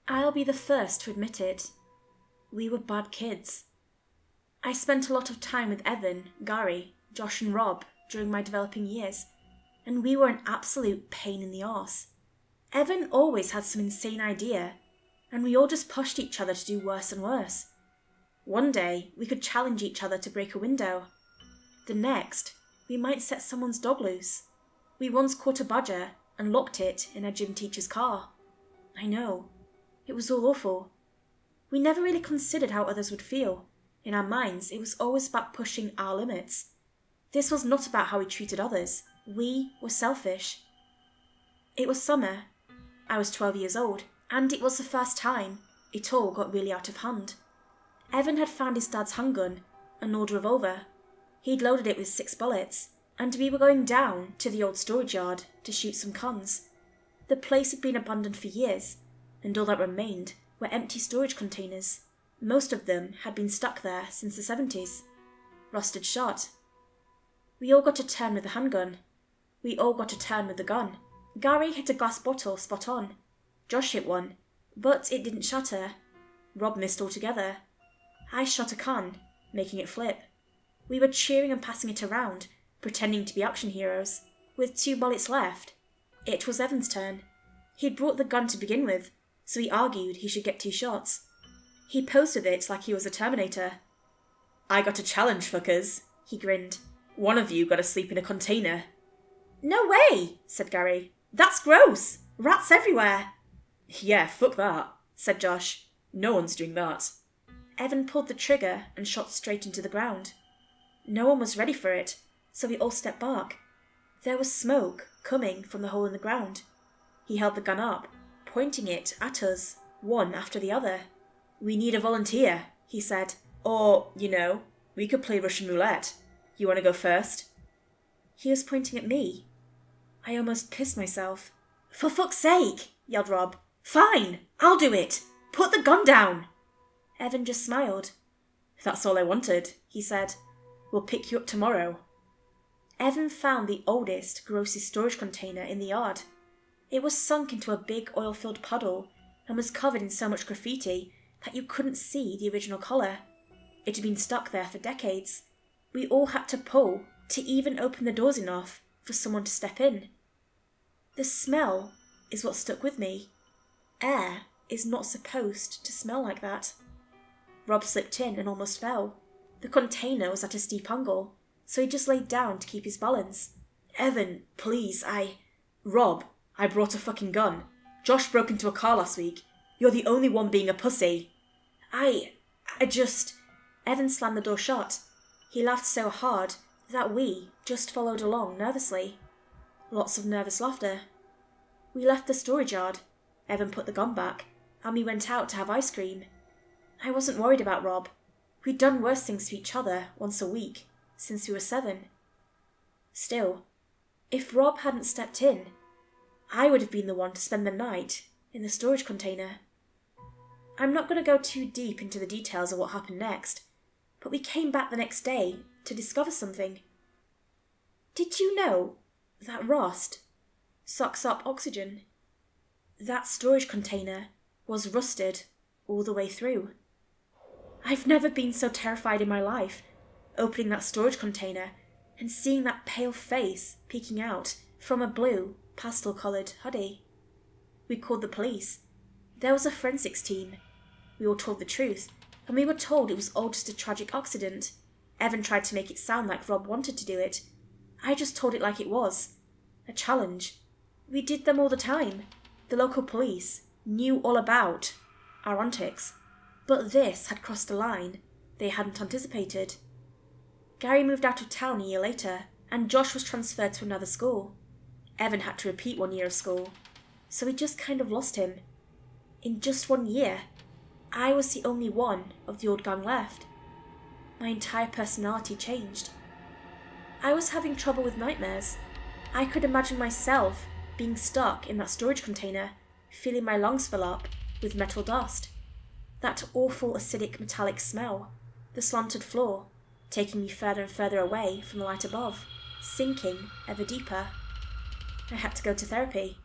I'll be the first to admit it. We were bad kids. I spent a lot of time with Evan, Gary, Josh and Rob during my developing years, and we were an absolute pain in the arse. Evan always had some insane idea, and we all just pushed each other to do worse and worse. One day, we could challenge each other to break a window. The next, we might set someone's dog loose. We once caught a badger and locked it in a gym teacher's car. I know. It was all awful. We never really considered how others would feel. In our minds, it was always about pushing our limits. This was not about how we treated others. We were selfish. It was summer. I was 12 years old, and it was the first time it all got really out of hand. Evan had found his dad's handgun, an old revolver. He'd loaded it with 6 bullets, and we were going down to the old storage yard to shoot some cons. The place had been abandoned for years, and all that remained were empty storage containers. Most of them had been stuck there since the 70s. Rusted shot. We all got a turn with the handgun. We all got a turn with the gun. Gary hit a glass bottle spot on. Josh hit one, but it didn't shatter. Rob missed altogether. I shot a can, making it flip. We were cheering and passing it around, pretending to be action heroes. With 2 bullets left, it was Evan's turn. He'd brought the gun to begin with, so he argued he should get 2 shots. He posed with it like he was a Terminator. "I got a challenge, fuckers," he grinned. "One of you got to sleep in a container." "No way," said Gary. "That's gross. Rats everywhere." "Yeah, fuck that," said Josh. "No one's doing that." Evan pulled the trigger and shot straight into the ground. No one was ready for it, so we all stepped back. There was smoke coming from the hole in the ground. He held the gun up, pointing it at us, one after the other. "We need a volunteer," he said. "Or, we could play Russian roulette. You want to go first?" He was pointing at me. I almost pissed myself. "For fuck's sake," yelled Rob. "Fine, I'll do it. Put the gun down." Evan just smiled. "That's all I wanted," he said. "We'll pick you up tomorrow." Evan found the oldest, grossest storage container in the yard. It was sunk into a big oil-filled puddle and was covered in so much graffiti that you couldn't see the original colour. It had been stuck there for decades. We all had to pull to even open the doors enough for someone to step in. The smell is what stuck with me. Air is not supposed to smell like that. Rob slipped in and almost fell. The container was at a steep angle, so he just laid down to keep his balance. "Evan, please, Rob, I brought a fucking gun. Josh broke into a car last week. You're the only one being a pussy." I just... Evan slammed the door shut. He laughed so hard that we just followed along nervously. Lots of nervous laughter. We left the storage yard. Evan put the gun back, and we went out to have ice cream. I wasn't worried about Rob. We'd done worse things to each other once a week since we were 7. Still, if Rob hadn't stepped in, I would have been the one to spend the night in the storage container. I'm not going to go too deep into the details of what happened next, but we came back the next day to discover something. Did you know that rust sucks up oxygen? That storage container was rusted all the way through. I've never been so terrified in my life, opening that storage container and seeing that pale face peeking out from a blue, pastel-coloured hoodie. We called the police. There was a forensics team. We all told the truth, and we were told it was all just a tragic accident. Evan tried to make it sound like Rob wanted to do it. I just told it like it was. A challenge. We did them all the time. The local police knew all about our antics. But this had crossed a line they hadn't anticipated. Gary moved out of town a year later, and Josh was transferred to another school. Evan had to repeat 1 year of school, so we just kind of lost him. In just 1 year, I was the only one of the old gang left. My entire personality changed. I was having trouble with nightmares. I could imagine myself being stuck in that storage container, feeling my lungs fill up with metal dust. That awful acidic metallic smell, the slanted floor, taking me further and further away from the light above, sinking ever deeper. I had to go to therapy.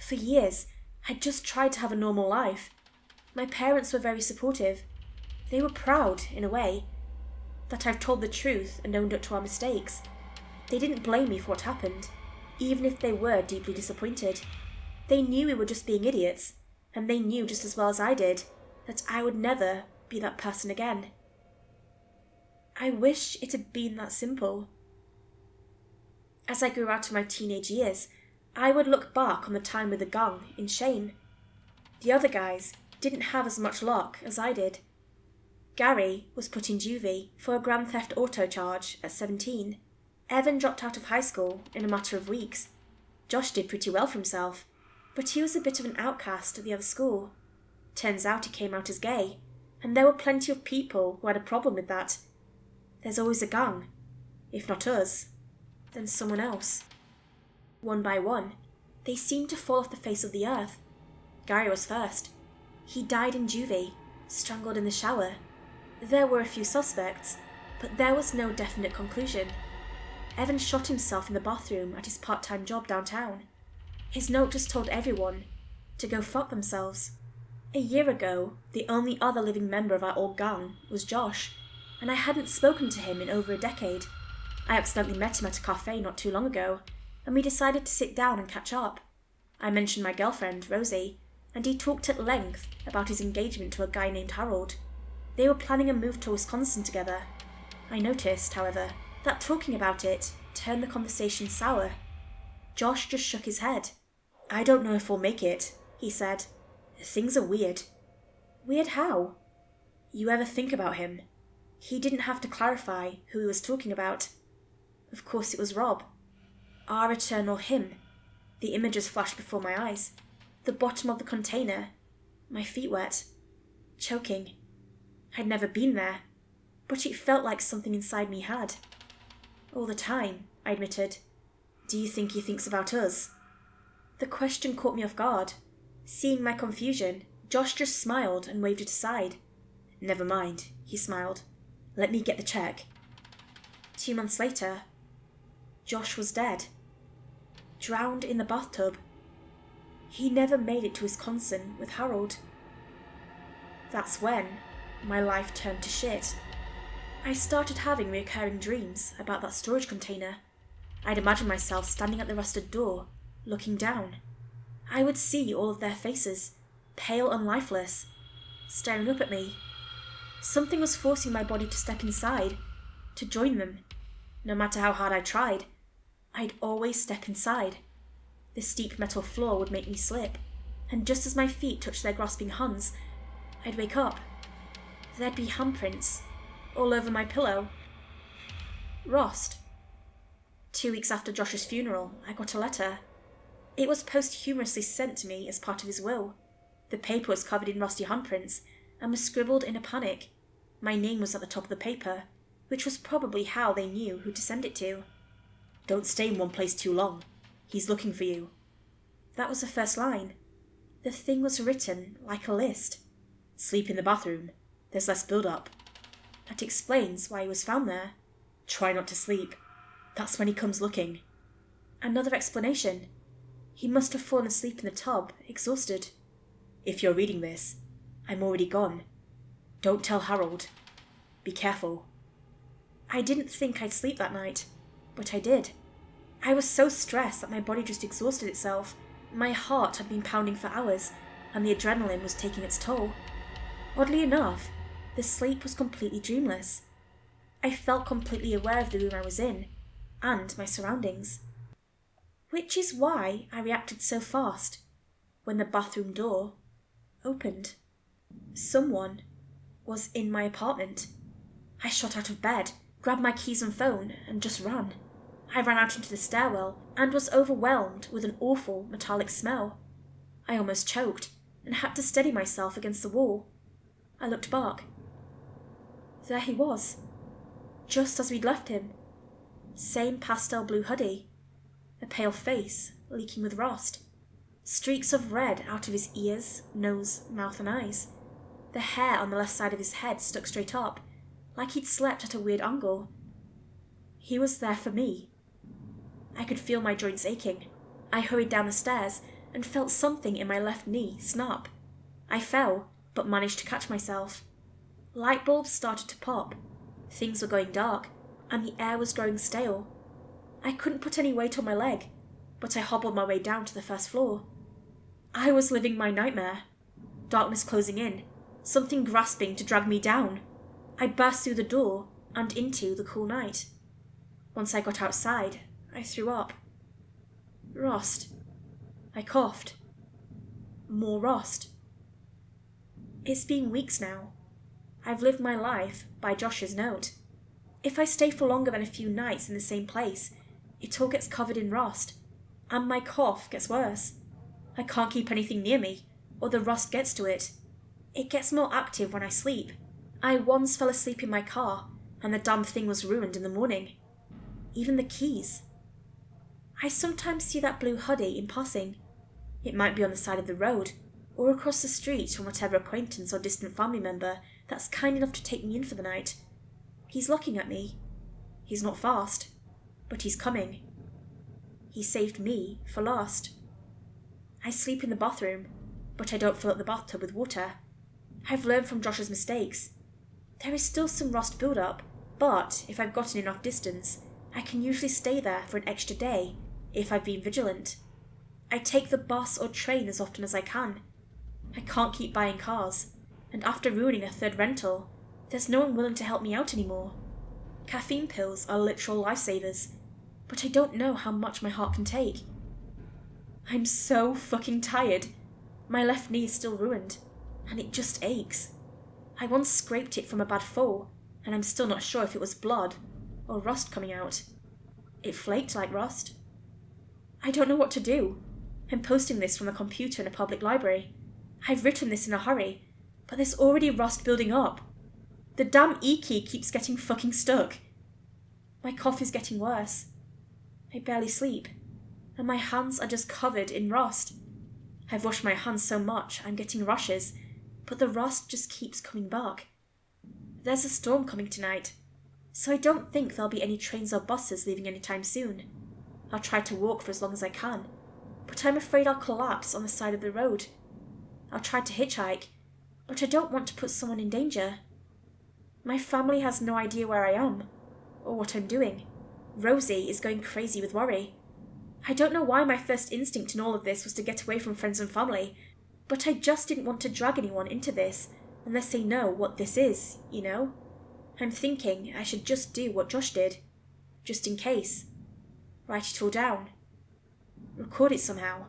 For years, I'd just tried to have a normal life, My parents were very supportive. They were proud, in a way, that I've told the truth and owned up to our mistakes. They didn't blame me for what happened, even if they were deeply disappointed. They knew we were just being idiots, and they knew just as well as I did that I would never be that person again. I wish it had been that simple. As I grew out of my teenage years, I would look back on the time with the gang in shame. The other guys didn't have as much luck as I did. Gary was put in juvie for a grand theft auto charge at 17. Evan dropped out of high school in a matter of weeks. Josh did pretty well for himself, but he was a bit of an outcast at the other school. Turns out he came out as gay, and there were plenty of people who had a problem with that. There's always a gang. If not us, then someone else. One by one, they seemed to fall off the face of the earth. Gary was first. He died in juvie, strangled in the shower. There were a few suspects, but there was no definite conclusion. Evan shot himself in the bathroom at his part-time job downtown. His note just told everyone to go fuck themselves. A year ago, the only other living member of our old gang was Josh, and I hadn't spoken to him in over a decade. I accidentally met him at a cafe not too long ago, and we decided to sit down and catch up. I mentioned my girlfriend, Rosie, and he talked at length about his engagement to a guy named Harold. They were planning a move to Wisconsin together. I noticed, however, that talking about it turned the conversation sour. Josh just shook his head. "I don't know if we'll make it," he said. "Things are weird." "Weird how?" "You ever think about him?" He didn't have to clarify who he was talking about. Of course it was Rob. Our eternal him. The images flashed before my eyes. The bottom of the container. My feet wet. Choking. I'd never been there, but it felt like something inside me had. "All the time," I admitted. "Do you think he thinks about us?" The question caught me off guard. Seeing my confusion, Josh just smiled and waved it aside. "Never mind," he smiled. "Let me get the check." 2 months later, Josh was dead. Drowned in the bathtub. He never made it to Wisconsin with Harold. That's when my life turned to shit. I started having recurring dreams about that storage container. I'd imagine myself standing at the rusted door, looking down. I would see all of their faces, pale and lifeless, staring up at me. Something was forcing my body to step inside, to join them. No matter how hard I tried, I'd always step inside. The steep metal floor would make me slip, and just as my feet touched their grasping hands, I'd wake up. There'd be handprints all over my pillow. Rost. 2 weeks after Josh's funeral, I got a letter. It was posthumously sent to me as part of his will. The paper was covered in rusty handprints and was scribbled in a panic. My name was at the top of the paper, which was probably how they knew who to send it to. "Don't stay in one place too long. He's looking for you." That was the first line. The thing was written like a list. "Sleep in the bathroom. There's less build-up." That explains why he was found there. "Try not to sleep. That's when he comes looking." Another explanation. He must have fallen asleep in the tub, exhausted. "If you're reading this, I'm already gone. Don't tell Harold. Be careful." I didn't think I'd sleep that night, but I did. I was so stressed that my body just exhausted itself. My heart had been pounding for hours, and the adrenaline was taking its toll. Oddly enough, the sleep was completely dreamless. I felt completely aware of the room I was in, and my surroundings. Which is why I reacted so fast when the bathroom door opened. Someone was in my apartment. I shot out of bed, grabbed my keys and phone, and just ran. I ran out into the stairwell and was overwhelmed with an awful metallic smell. I almost choked and had to steady myself against the wall. I looked back. There he was, just as we'd left him. Same pastel blue hoodie, a pale face leaking with rust, streaks of red out of his ears, nose, mouth and eyes. The hair on the left side of his head stuck straight up, like he'd slept at a weird angle. He was there for me. I could feel my joints aching. I hurried down the stairs and felt something in my left knee snap. I fell, but managed to catch myself. Light bulbs started to pop. Things were going dark, and the air was growing stale. I couldn't put any weight on my leg, but I hobbled my way down to the first floor. I was living my nightmare. Darkness closing in, something grasping to drag me down. I burst through the door and into the cool night. Once I got outside, I threw up. Rost. I coughed. More Rost. It's been weeks now. I've lived my life by Josh's note. If I stay for longer than a few nights in the same place, it all gets covered in Rost, and my cough gets worse. I can't keep anything near me, or the Rost gets to it. It gets more active when I sleep. I once fell asleep in my car, and the damn thing was ruined in the morning. Even the keys. I sometimes see that blue hoodie in passing. It might be on the side of the road, or across the street from whatever acquaintance or distant family member that's kind enough to take me in for the night. He's looking at me. He's not fast, but he's coming. He saved me for last. I sleep in the bathroom, but I don't fill up the bathtub with water. I've learned from Josh's mistakes. There is still some Rost build-up, but if I've gotten enough distance, I can usually stay there for an extra day if I've been vigilant. I take the bus or train as often as I can. I can't keep buying cars, and after ruining a third rental, there's no one willing to help me out anymore. Caffeine pills are literal lifesavers, but I don't know how much my heart can take. I'm so fucking tired. My left knee is still ruined, and it just aches. I once scraped it from a bad fall, and I'm still not sure if it was blood or Rost coming out. It flaked like Rost. I don't know what to do. I'm posting this from a computer in a public library. I've written this in a hurry, but there's already Rost building up. The damn E-key keeps getting fucking stuck. My cough is getting worse. I barely sleep, and my hands are just covered in Rost. I've washed my hands so much I'm getting rashes, but the Rost just keeps coming back. There's a storm coming tonight, so I don't think there'll be any trains or buses leaving anytime soon. I'll try to walk for as long as I can, but I'm afraid I'll collapse on the side of the road. I'll try to hitchhike, but I don't want to put someone in danger. My family has no idea where I am, or what I'm doing. Rosie is going crazy with worry. I don't know why my first instinct in all of this was to get away from friends and family, but I just didn't want to drag anyone into this unless they know what this is, you know? I'm thinking I should just do what Josh did, just in case. Write it all down. Record it somehow.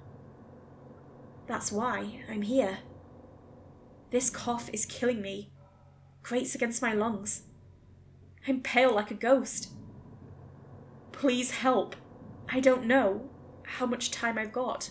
That's why I'm here. This cough is killing me. Grates against my lungs. I'm pale like a ghost. Please help. I don't know how much time I've got.